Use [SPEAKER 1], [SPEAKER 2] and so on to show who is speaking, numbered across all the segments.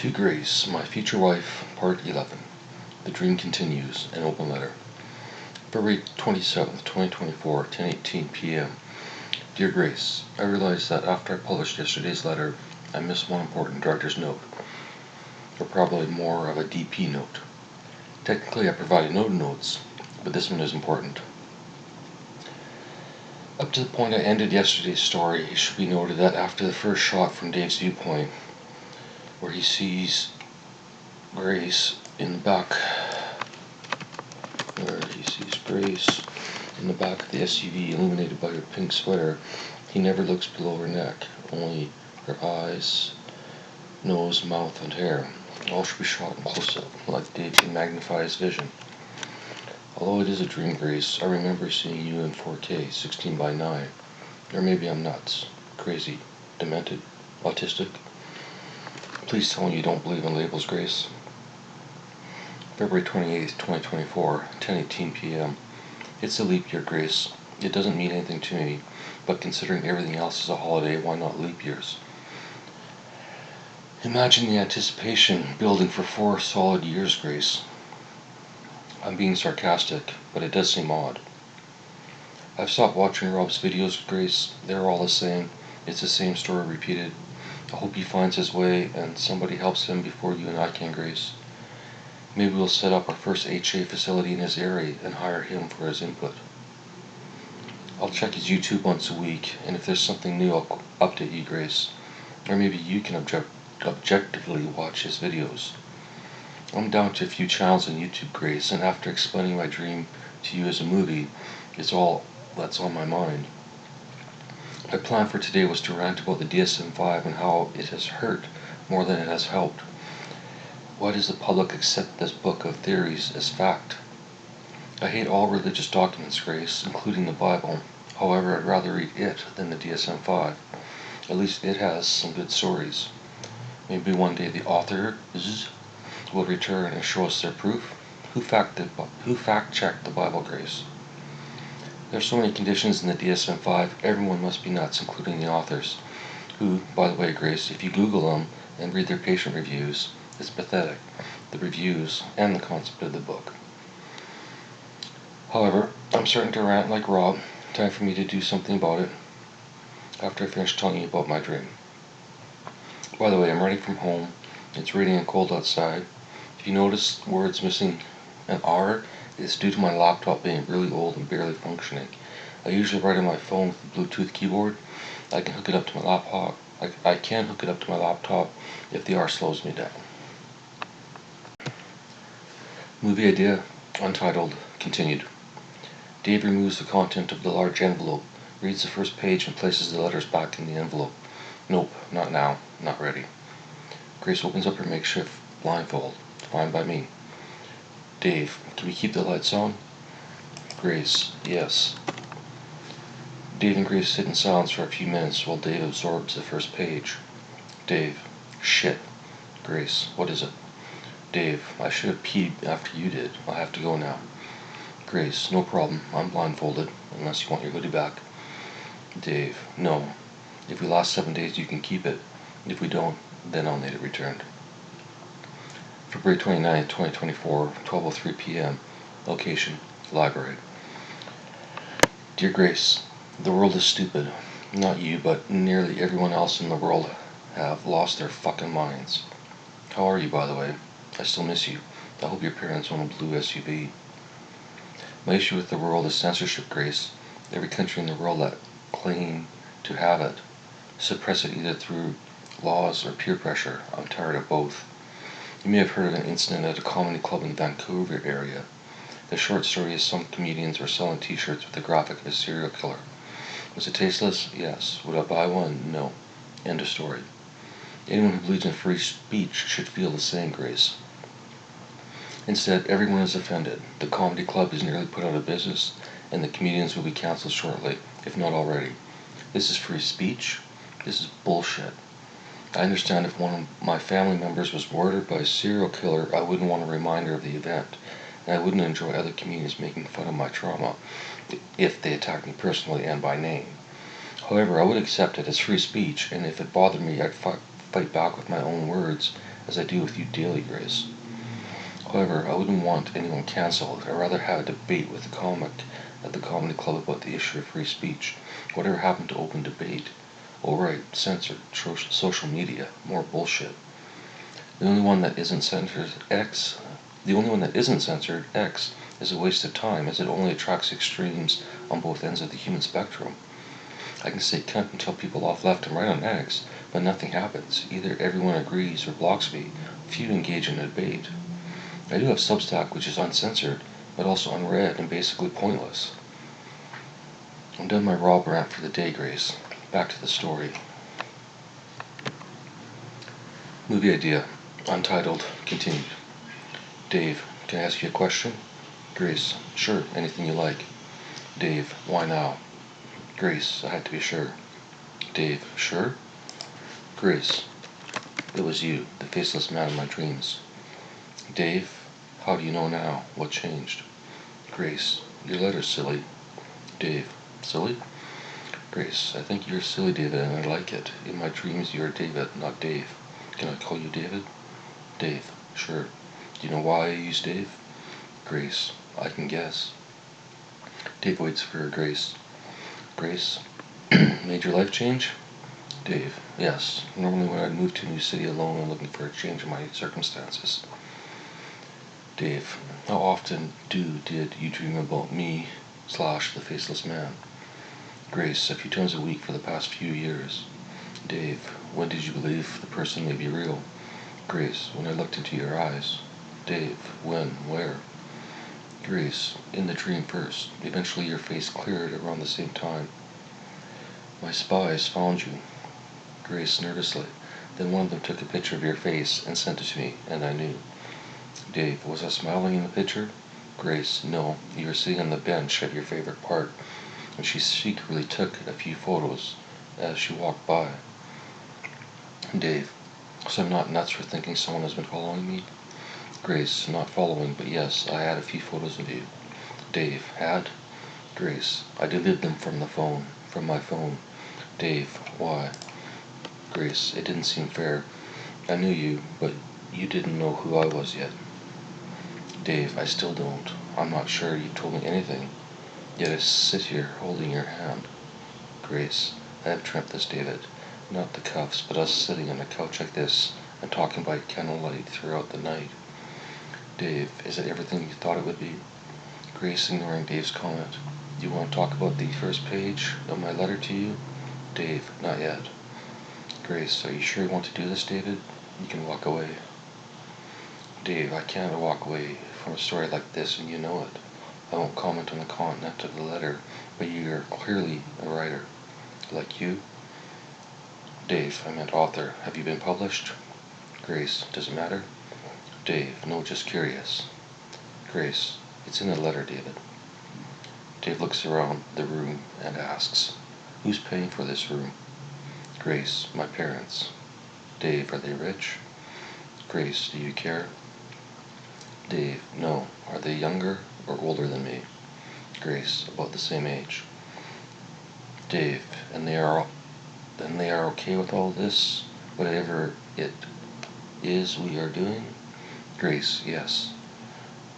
[SPEAKER 1] To Grace, my future wife, Part 11. The Dream Continues, an open letter. February 27th, 2024, 10:18 p.m. Dear Grace, I realized that after I published yesterday's letter, I missed one important director's note, or probably more of a DP note. Technically, I provided no notes, but this one is important. Up to the point I ended yesterday's story, it should be noted that after the first shot from Dave's viewpoint, where he sees Grace in the back of the SUV illuminated by her pink sweater, he never looks below her neck, only her eyes, nose, mouth, and hair. All should be shot in close-up, like Dave can magnify his vision. Although it is a dream, Grace, I remember seeing you in 4K, 16:9. Or maybe I'm nuts, crazy, demented, autistic. Please tell me you don't believe in labels, Grace. February 28th, 2024, 10:18 p.m. It's a leap year, Grace. It doesn't mean anything to me, but considering everything else is a holiday, why not leap years? Imagine the anticipation building for 4 solid years, Grace. I'm being sarcastic, but it does seem odd. I've stopped watching Rob's videos, Grace. They're all the same. It's the same story repeated. I hope he finds his way and somebody helps him before you and I can, Grace. Maybe we'll set up our first HA facility in his area and hire him for his input. I'll check his YouTube once a week, and if there's something new, I'll update you, Grace. Or maybe you can objectively watch his videos. I'm down to a few channels on YouTube, Grace, and after explaining my dream to you as a movie, it's all that's on my mind. My plan for today was to rant about the DSM-5 and how it has hurt more than it has helped. Why does the public accept this book of theories as fact? I hate all religious documents, Grace, including the Bible. However, I'd rather read it than the DSM-5. At least it has some good stories. Maybe one day the authors will return and show us their proof. Who fact-checked the Bible, Grace? There's so many conditions in the DSM-5, everyone must be nuts, including the authors, who, by the way, Grace, if you Google them and read their patient reviews, it's pathetic, the reviews and the concept of the book. However, I'm starting to rant like Rob. Time for me to do something about it after I finish telling you about my dream. By the way, I'm writing from home. It's raining and cold outside. If you notice words missing an R, it's due to my laptop being really old and barely functioning. I usually write on my phone with a Bluetooth keyboard. I can hook it up to my laptop. I can hook it up to my laptop if the R slows me down. Movie idea, untitled, continued. Dave removes the content of the large envelope, reads the first page, and places the letters back in the envelope. Nope, not now, not ready. Grace opens up her makeshift blindfold. Fine by me. Dave, can we keep the lights on? Grace, yes. Dave and Grace sit in silence for a few minutes while Dave absorbs the first page. Dave, shit. Grace, what is it? Dave, I should have peed after you did. I'll have to go now. Grace, no problem. I'm blindfolded, unless you want your hoodie back. Dave, no. If we last 7 days, you can keep it. If we don't, then I'll need it returned. February 29th, 2024, 12:03 p.m. Location, library. Dear Grace, the world is stupid. Not you, but nearly everyone else in the world have lost their fucking minds. How are you, by the way? I still miss you. I hope your parents own a blue SUV. My issue with the world is censorship, Grace. Every country in the world that claim to have it suppress it either through laws or peer pressure. I'm tired of both. You may have heard of an incident at a comedy club in the Vancouver area. The short story is some comedians were selling t-shirts with the graphic of a serial killer. Was it tasteless? Yes. Would I buy one? No. End of story. Anyone who believes in free speech should feel the same, Grace. Instead, everyone is offended. The comedy club is nearly put out of business, and the comedians will be cancelled shortly, if not already. This is free speech? This is bullshit. I understand if one of my family members was murdered by a serial killer, I wouldn't want a reminder of the event, and I wouldn't enjoy other comedians making fun of my trauma if they attacked me personally and by name. However, I would accept it as free speech, and if it bothered me, I'd fight back with my own words as I do with you daily, Grace. However, I wouldn't want anyone cancelled. I'd rather have a debate with a comic at the comedy club about the issue of free speech. Whatever happened to open debate? Oh right, censored, social media, more bullshit. The only one that isn't censored, X. The only one that isn't censored, X, is a waste of time, as it only attracts extremes on both ends of the human spectrum. I can say cunt and tell people off left and right on X, but nothing happens. Either everyone agrees or blocks me. Few engage in a debate. I do have Substack, which is uncensored, but also unread and basically pointless. I'm done my raw rant for the day, Grace. Back to the story. Movie idea. Untitled. Continued. Dave, can I ask you a question? Grace, sure, anything you like. Dave, why now? Grace, I had to be sure. Dave, sure? Grace, it was you, the faceless man of my dreams. Dave, how do you know now? What changed? Grace, your letter's silly. Dave, silly? Grace, I think you're silly, David, and I like it. In my dreams, you're David, not Dave. Can I call you David? Dave, sure. Do you know why I use Dave? Grace, I can guess. Dave waits for Grace. Grace, made your life change? Dave, yes. Normally when I'd move to a new city alone, I'm looking for a change in my circumstances. Dave, how often did you dream about me / the faceless man? Grace, a few times a week for the past few years. Dave, when did you believe the person may be real? Grace, when I looked into your eyes. Dave, when, where? Grace, in the dream first. Eventually your face cleared around the same time. My spies found you. Grace, nervously. Then one of them took a picture of your face and sent it to me, and I knew. Dave, was I smiling in the picture? Grace, no. You were sitting on the bench at your favorite part, and she secretly took a few photos as she walked by. Dave, so I'm not nuts for thinking someone has been following me? Grace, not following, but yes, I had a few photos of you. Dave, had? Grace, I deleted them from my phone. Dave, why? Grace, it didn't seem fair. I knew you, but you didn't know who I was yet. Dave, I still don't. I'm not sure you told me anything. Yet I sit here holding your hand. Grace, I have dreamt this, David. Not the cuffs, but us sitting on a couch like this and talking by candlelight throughout the night. Dave, is it everything you thought it would be? Grace, ignoring Dave's comment. Do you want to talk about the first page of my letter to you? Dave, not yet. Grace, are you sure you want to do this, David? You can walk away. Dave, I can't walk away from a story like this, and you know it. I won't comment on the content of the letter, but you are clearly a writer. Like you? Dave, I meant author. Have you been published? Grace, does it matter? Dave, no, just curious. Grace, it's in the letter, David. Dave looks around the room and asks, who's paying for this room? Grace, my parents. Dave, are they rich? Grace, do you care? Dave, no. Are they younger or older than me? Grace, about the same age. Dave, and they are okay with all this, whatever it is we are doing? Grace, yes.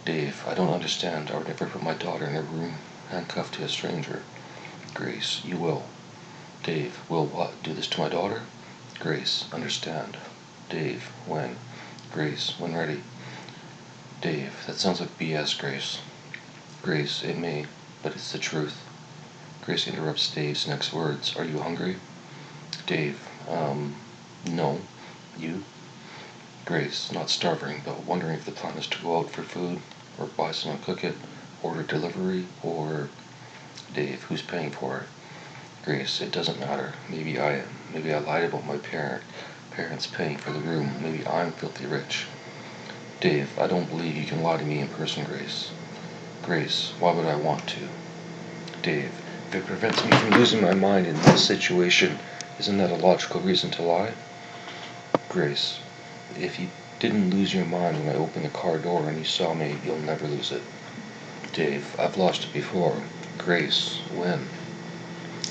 [SPEAKER 1] Dave, I don't understand. I would never put my daughter in a room handcuffed to a stranger. Grace, you will. Dave, will what? Do this to my daughter? Grace, understand. Dave, when? Grace, when ready. Dave, that sounds like BS, Grace. Grace, it may, but it's the truth. Grace interrupts Dave's next words. Are you hungry? Dave, no. You? Grace, not starving, but wondering if the plan is to go out for food, or buy some and cook it, order delivery, or... Dave, who's paying for it? Grace, it doesn't matter. Maybe I am. Maybe I lied about my parents paying for the room. Maybe I'm filthy rich. Dave, I don't believe you can lie to me in person, Grace. Grace, why would I want to? Dave, if it prevents me from losing my mind in this situation, isn't that a logical reason to lie? Grace, if you didn't lose your mind when I opened the car door and you saw me, you'll never lose it. Dave, I've lost it before. Grace, when?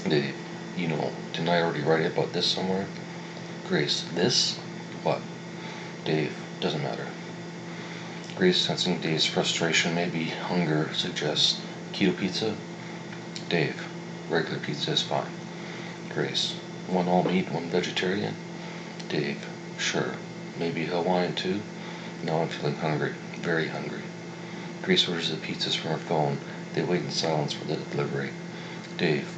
[SPEAKER 1] Dave, didn't I already write about this somewhere? Grace, this? What? Dave, doesn't matter. Grace, sensing Dave's frustration, maybe hunger, suggests keto pizza. Dave, regular pizza is fine. Grace, one all meat, one vegetarian. Dave, sure. Maybe Hawaiian too? Now I'm feeling hungry, very hungry. Grace orders the pizzas from her phone. They wait in silence for the delivery. Dave,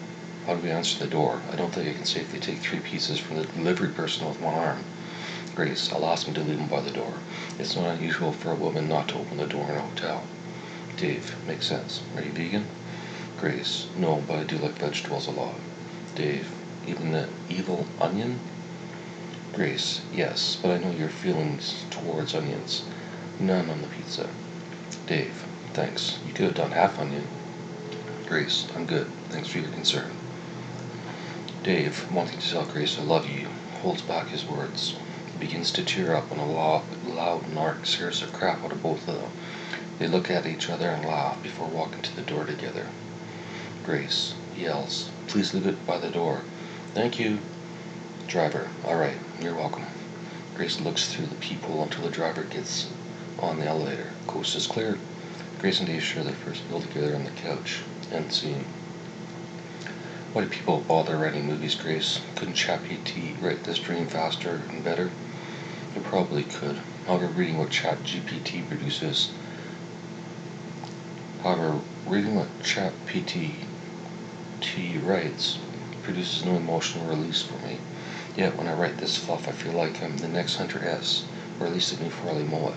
[SPEAKER 1] how do we answer the door? I don't think I can safely take 3 pizzas from the delivery person with one arm. Grace, I'll ask him to leave them by the door. It's not unusual for a woman not to open the door in a hotel. Dave, makes sense. Are you vegan? Grace, no, but I do like vegetables a lot. Dave, even the evil onion? Grace, yes, but I know your feelings towards onions. None on the pizza. Dave, thanks. You could have done half onion. Grace, I'm good. Thanks for your concern. Dave, wanting to tell Grace I love you, holds back his words. He begins to tear up when a loud narc scares the crap out of both of them. They look at each other and laugh before walking to the door together. Grace yells, please leave it by the door. Thank you. Driver, alright, you're welcome. Grace looks through the peephole until the driver gets on the elevator. Coast is clear. Grace and Dave share their first meal together on the couch. End scene. Why do people bother writing movies, Grace? Couldn't ChatGPT write this dream faster and better? It probably could. However, reading what ChatGPT writes produces no emotional release for me. Yet when I write this fluff, I feel like I'm the next Hunter S, or at least a new Farley Mullet.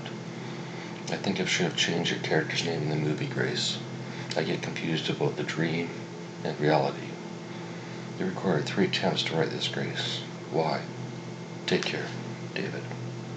[SPEAKER 1] I think I should have changed your character's name in the movie, Grace. I get confused about the dream and reality. You required 3 attempts to write this, Grace. Why? Take care, David.